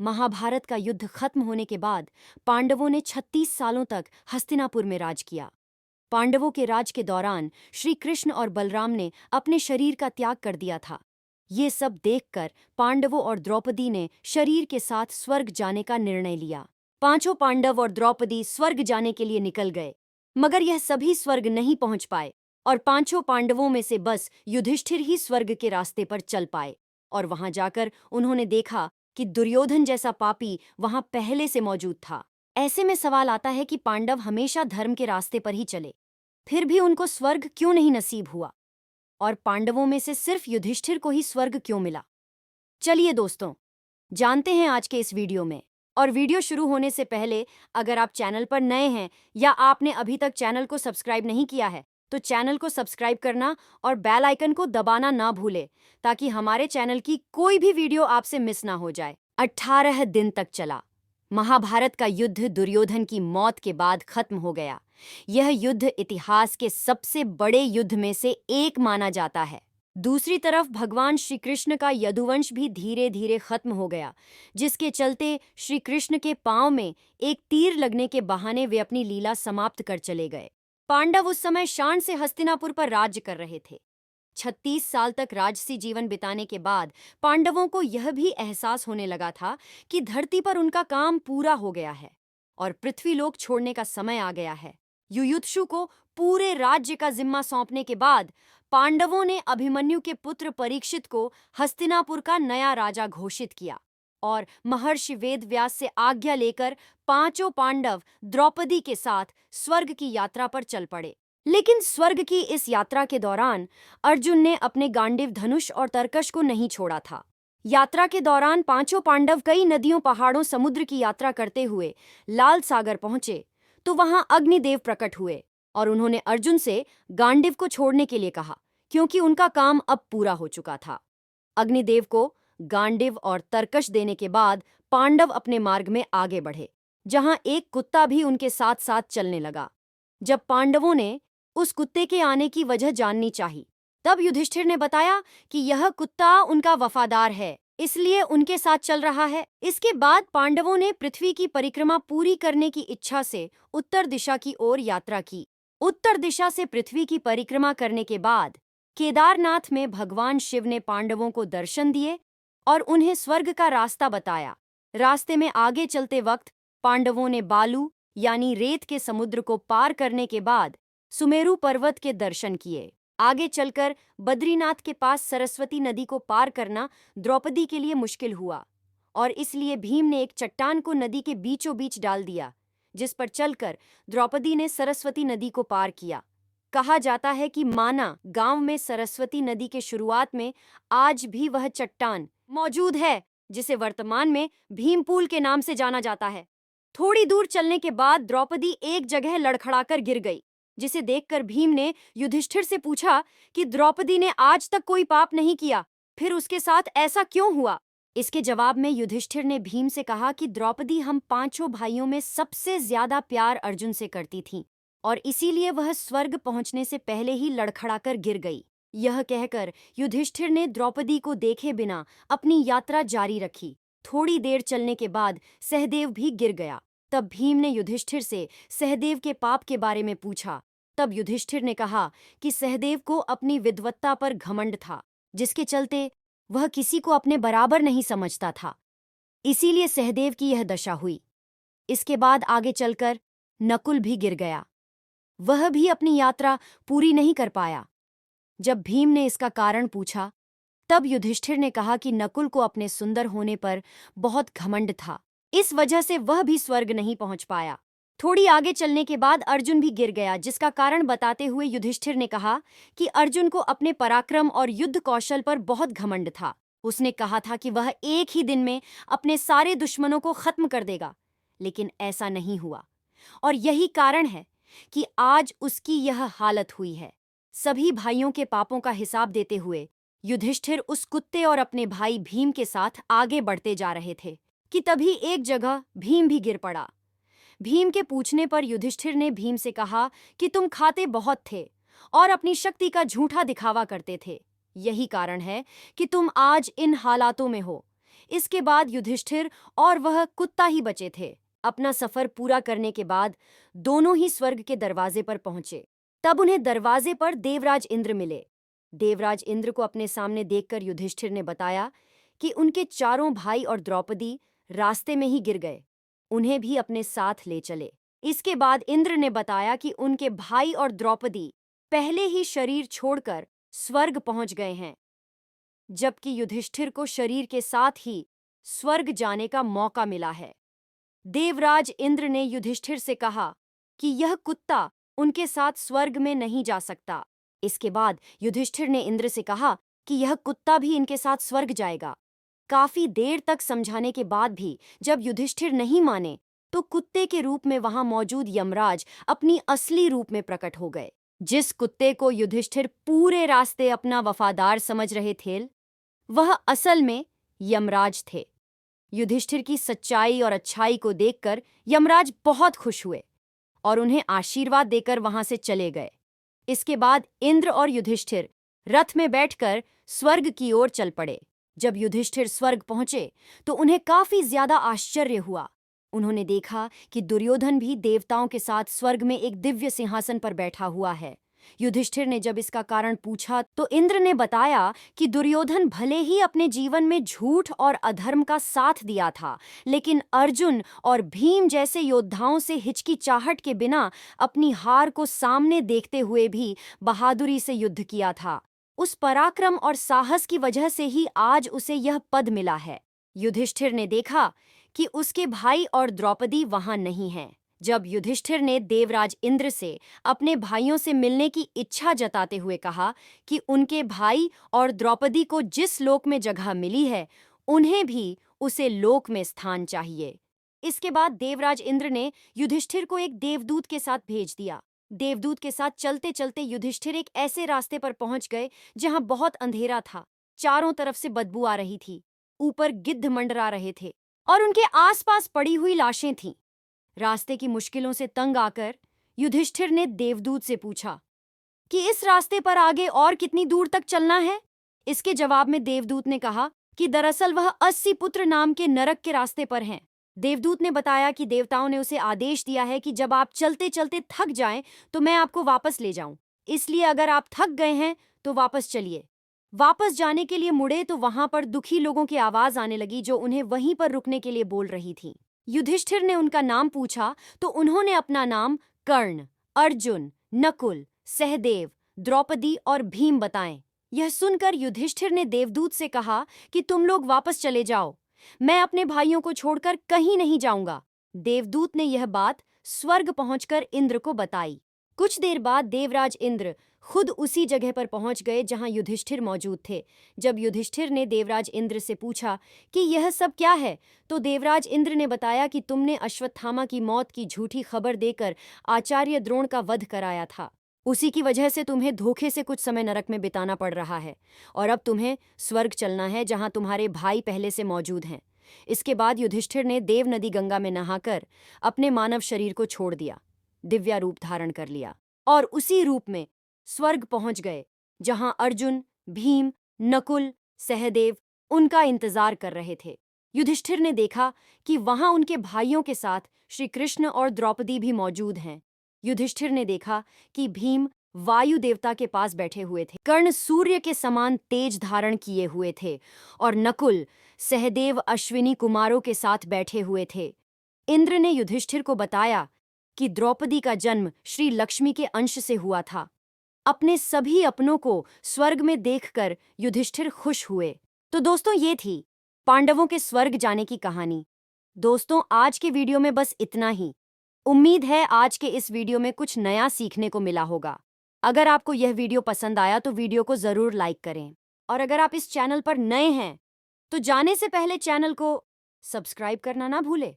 महाभारत का युद्ध खत्म होने के बाद पांडवों ने 36 सालों तक हस्तिनापुर में राज किया। पांडवों के राज के दौरान श्री कृष्ण और बलराम ने अपने शरीर का त्याग कर दिया था। ये सब देखकर पांडवों और द्रौपदी ने शरीर के साथ स्वर्ग जाने का निर्णय लिया। पांचों पांडव और द्रौपदी स्वर्ग जाने के लिए निकल गए, मगर यह सभी स्वर्ग नहीं पहुंच पाए और पांचों पांडवों में से बस युधिष्ठिर ही स्वर्ग के रास्ते पर चल पाए। और वहां जाकर उन्होंने देखा कि दुर्योधन जैसा पापी वहां पहले से मौजूद था। ऐसे में सवाल आता है कि पांडव हमेशा धर्म के रास्ते पर ही चले, फिर भी उनको स्वर्ग क्यों नहीं नसीब हुआ, और पांडवों में से सिर्फ युधिष्ठिर को ही स्वर्ग क्यों मिला? चलिए दोस्तों, जानते हैं आज के इस वीडियो में। और वीडियो शुरू होने से पहले अगर आप चैनल पर नए हैं या आपने अभी तक चैनल को सब्सक्राइब नहीं किया है तो चैनल को सब्सक्राइब करना और बेल आइकन को दबाना ना भूले, ताकि हमारे चैनल की कोई भी वीडियो आपसे मिस ना हो जाए। 18 दिन तक चला महाभारत का युद्ध दुर्योधन की मौत के बाद खत्म हो गया। यह युद्ध इतिहास के सबसे बड़े युद्ध में से एक माना जाता है। दूसरी तरफ भगवान श्री कृष्ण का यदुवंश भी धीरे धीरे खत्म हो गया, जिसके चलते श्री कृष्ण के पांव में एक तीर लगने के बहाने वे अपनी लीला समाप्त कर चले गए। पांडव उस समय शान से हस्तिनापुर पर राज्य कर रहे थे। 36 साल तक राजसी जीवन बिताने के बाद पांडवों को यह भी एहसास होने लगा था कि धरती पर उनका काम पूरा हो गया है और पृथ्वीलोक छोड़ने का समय आ गया है। युयुत्सु को पूरे राज्य का जिम्मा सौंपने के बाद पांडवों ने अभिमन्यु के पुत्र परीक्षित को हस्तिनापुर का नया राजा घोषित किया और महर्षि वेदव्यास से आज्ञा लेकर पांचों पांडव द्रौपदी के साथ स्वर्ग की यात्रा पर चल पड़े। लेकिन स्वर्ग की इस यात्रा के दौरान अर्जुन ने अपने गांडीव धनुष और तरकश को नहीं छोड़ा था। यात्रा के दौरान पांचों पांडव कई नदियों, पहाड़ों, समुद्र की यात्रा करते हुए लाल सागर पहुंचे तो वहां अग्निदेव प्रकट हुए और उन्होंने अर्जुन से गांडीव को छोड़ने के लिए कहा, क्योंकि उनका काम अब पूरा हो चुका था। अग्निदेव को गांडीव और तरकश देने के बाद पांडव अपने मार्ग में आगे बढ़े, जहां एक कुत्ता भी उनके साथ साथ चलने लगा। जब पांडवों ने उस कुत्ते के आने की वजह जाननी चाही, तब युधिष्ठिर ने बताया कि यह कुत्ता उनका वफादार है, इसलिए उनके साथ चल रहा है। इसके बाद पांडवों ने पृथ्वी की परिक्रमा पूरी करने की इच्छा से उत्तर दिशा की ओर यात्रा की। उत्तर दिशा से पृथ्वी की परिक्रमा करने के बाद केदारनाथ में भगवान शिव ने पांडवों को दर्शन दिए और उन्हें स्वर्ग का रास्ता बताया। रास्ते में आगे चलते वक्त पांडवों ने बालू यानी रेत के समुद्र को पार करने के बाद सुमेरु पर्वत के दर्शन किए। आगे चलकर बद्रीनाथ के पास सरस्वती नदी को पार करना द्रौपदी के लिए मुश्किल हुआ और इसलिए भीम ने एक चट्टान को नदी के बीचों बीच डाल दिया, जिस पर चलकर द्रौपदी ने सरस्वती नदी को पार किया। कहा जाता है कि माना गांव में सरस्वती नदी के शुरुआत में आज भी वह चट्टान मौजूद है, जिसे वर्तमान में भीमपुल के नाम से जाना जाता है। थोड़ी दूर चलने के बाद द्रौपदी एक जगह लड़खड़ाकर गिर गई, जिसे देखकर भीम ने युधिष्ठिर से पूछा कि द्रौपदी ने आज तक कोई पाप नहीं किया, फिर उसके साथ ऐसा क्यों हुआ? इसके जवाब में युधिष्ठिर ने भीम से कहा कि द्रौपदी हम पांचों भाइयों में सबसे ज्यादा प्यार अर्जुन से करती थी और इसीलिए वह स्वर्ग पहुंचने से पहले ही लड़खड़ाकर गिर गई। यह कहकर युधिष्ठिर ने द्रौपदी को देखे बिना अपनी यात्रा जारी रखी। थोड़ी देर चलने के बाद सहदेव भी गिर गया। तब भीम ने युधिष्ठिर से सहदेव के पाप के बारे में पूछा। तब युधिष्ठिर ने कहा कि सहदेव को अपनी विद्वत्ता पर घमंड था, जिसके चलते वह किसी को अपने बराबर नहीं समझता था, इसीलिए सहदेव की यह दशा हुई। इसके बाद आगे चलकर नकुल भी गिर गया, वह भी अपनी यात्रा पूरी नहीं कर पाया। जब भीम ने इसका कारण पूछा, तब युधिष्ठिर ने कहा कि नकुल को अपने सुंदर होने पर बहुत घमंड था, इस वजह से वह भी स्वर्ग नहीं पहुंच पाया। थोड़ी आगे चलने के बाद अर्जुन भी गिर गया, जिसका कारण बताते हुए युधिष्ठिर ने कहा कि अर्जुन को अपने पराक्रम और युद्ध कौशल पर बहुत घमंड था। उसने कहा था कि वह एक ही दिन में अपने सारे दुश्मनों को खत्म कर देगा, लेकिन ऐसा नहीं हुआ और यही कारण है कि आज उसकी यह हालत हुई है। सभी भाइयों के पापों का हिसाब देते हुए युधिष्ठिर उस कुत्ते और अपने भाई भीम के साथ आगे बढ़ते जा रहे थे कि तभी एक जगह भीम भी गिर पड़ा। भीम के पूछने पर युधिष्ठिर ने भीम से कहा कि तुम खाते बहुत थे और अपनी शक्ति का झूठा दिखावा करते थे, यही कारण है कि तुम आज इन हालातों में हो। इसके बाद युधिष्ठिर और वह कुत्ता ही बचे थे। अपना सफर पूरा करने के बाद दोनों ही स्वर्ग के दरवाजे पर पहुंचे। तब उन्हें दरवाजे पर देवराज इंद्र मिले। देवराज इंद्र को अपने सामने देखकर युधिष्ठिर ने बताया कि उनके चारों भाई और द्रौपदी रास्ते में ही गिर गए, उन्हें भी अपने साथ ले चले। इसके बाद इंद्र ने बताया कि उनके भाई और द्रौपदी पहले ही शरीर छोड़कर स्वर्ग पहुंच गए हैं, जबकि युधिष्ठिर को शरीर के साथ ही स्वर्ग जाने का मौका मिला है। देवराज इंद्र ने युधिष्ठिर से कहा कि यह कुत्ता उनके साथ स्वर्ग में नहीं जा सकता। इसके बाद युधिष्ठिर ने इंद्र से कहा कि यह कुत्ता भी इनके साथ स्वर्ग जाएगा। काफी देर तक समझाने के बाद भी जब युधिष्ठिर नहीं माने, तो कुत्ते के रूप में वहां मौजूद यमराज अपनी असली रूप में प्रकट हो गए। जिस कुत्ते को युधिष्ठिर पूरे रास्ते अपना वफादार समझ रहे थे, वह असल में यमराज थे। युधिष्ठिर की सच्चाई और अच्छाई को देखकर यमराज बहुत खुश हुए और उन्हें आशीर्वाद देकर वहां से चले गए। इसके बाद इंद्र और युधिष्ठिर रथ में बैठकर स्वर्ग की ओर चल पड़े। जब युधिष्ठिर स्वर्ग पहुंचे तो उन्हें काफी ज्यादा आश्चर्य हुआ। उन्होंने देखा कि दुर्योधन भी देवताओं के साथ स्वर्ग में एक दिव्य सिंहासन पर बैठा हुआ है। युधिष्ठिर ने जब इसका कारण पूछा तो इंद्र ने बताया कि दुर्योधन भले ही अपने जीवन में झूठ और अधर्म का साथ दिया था, लेकिन अर्जुन और भीम जैसे योद्धाओं से हिचकिचाहट के बिना अपनी हार को सामने देखते हुए भी बहादुरी से युद्ध किया था। उस पराक्रम और साहस की वजह से ही आज उसे यह पद मिला है। युधिष्ठिर ने देखा कि उसके भाई और द्रौपदी वहां नहीं हैं। जब युधिष्ठिर ने देवराज इंद्र से अपने भाइयों से मिलने की इच्छा जताते हुए कहा कि उनके भाई और द्रौपदी को जिस लोक में जगह मिली है, उन्हें भी उसे लोक में स्थान चाहिए। इसके बाद देवराज इंद्र ने युधिष्ठिर को एक देवदूत के साथ भेज दिया। देवदूत के साथ चलते चलते युधिष्ठिर एक ऐसे रास्ते पर पहुंच गए जहां बहुत अंधेरा था। चारों तरफ से बदबू आ रही थी, ऊपर गिद्ध मंडरा रहे थे और उनके आसपास पड़ी हुई लाशें थीं। रास्ते की मुश्किलों से तंग आकर युधिष्ठिर ने देवदूत से पूछा कि इस रास्ते पर आगे और कितनी दूर तक चलना है। इसके जवाब में देवदूत ने कहा कि दरअसल वह 80 पुत्र नाम के नरक के रास्ते पर हैं। देवदूत ने बताया कि देवताओं ने उसे आदेश दिया है कि जब आप चलते चलते थक जाएं तो मैं आपको वापस ले जाऊं, इसलिए अगर आप थक गए हैं तो वापस चलिए। वापस जाने के लिए मुड़े तो वहां पर दुखी लोगों की आवाज आने लगी जो उन्हें वहीं पर रुकने के लिए बोल रही थी। युधिष्ठिर ने उनका नाम पूछा तो उन्होंने अपना नाम कर्ण, अर्जुन, नकुल, सहदेव, द्रौपदी और भीम बताएं। यह सुनकर युधिष्ठिर ने देवदूत से कहा कि तुम लोग वापस चले जाओ, मैं अपने भाइयों को छोड़कर कहीं नहीं जाऊंगा। देवदूत ने यह बात स्वर्ग पहुंचकर इंद्र को बताई। कुछ देर बाद देवराज इंद्र खुद उसी जगह पर पहुंच गए जहां युधिष्ठिर मौजूद थे। जब युधिष्ठिर ने देवराज इंद्र से पूछा कि यह सब क्या है, तो देवराज इंद्र ने बताया कि तुमने अश्वत्थामा की मौत की झूठी खबर देकर आचार्य द्रोण का वध कराया था। उसी की वजह से तुम्हें धोखे से कुछ समय नरक में बिताना पड़ रहा है और अब तुम्हें स्वर्ग चलना है जहां तुम्हारे भाई पहले से मौजूद हैं। इसके बाद युधिष्ठिर ने देव नदी गंगा में नहाकर अपने मानव शरीर को छोड़ दिया, दिव्या रूप धारण कर लिया और उसी रूप में स्वर्ग पहुंच गए जहां अर्जुन, भीम, नकुल, सहदेव उनका इंतजार कर रहे थे। युधिष्ठिर ने देखा कि वहां उनके भाइयों के साथ श्री कृष्ण और द्रौपदी भी मौजूद हैं। युधिष्ठिर ने देखा कि भीम वायु देवता के पास बैठे हुए थे, कर्ण सूर्य के समान तेज धारण किए हुए थे और नकुल, सहदेव अश्विनी कुमारों के साथ बैठे हुए थे। इंद्र ने युधिष्ठिर को बताया कि द्रौपदी का जन्म श्री लक्ष्मी के अंश से हुआ था। अपने सभी अपनों को स्वर्ग में देखकर युधिष्ठिर खुश हुए। तो दोस्तों, ये थी पांडवों के स्वर्ग जाने की कहानी। दोस्तों, आज के वीडियो में बस इतना ही। उम्मीद है आज के इस वीडियो में कुछ नया सीखने को मिला होगा। अगर आपको यह वीडियो पसंद आया तो वीडियो को जरूर लाइक करें और अगर आप इस चैनल पर नए हैं तो जाने से पहले चैनल को सब्सक्राइब करना ना भूलें।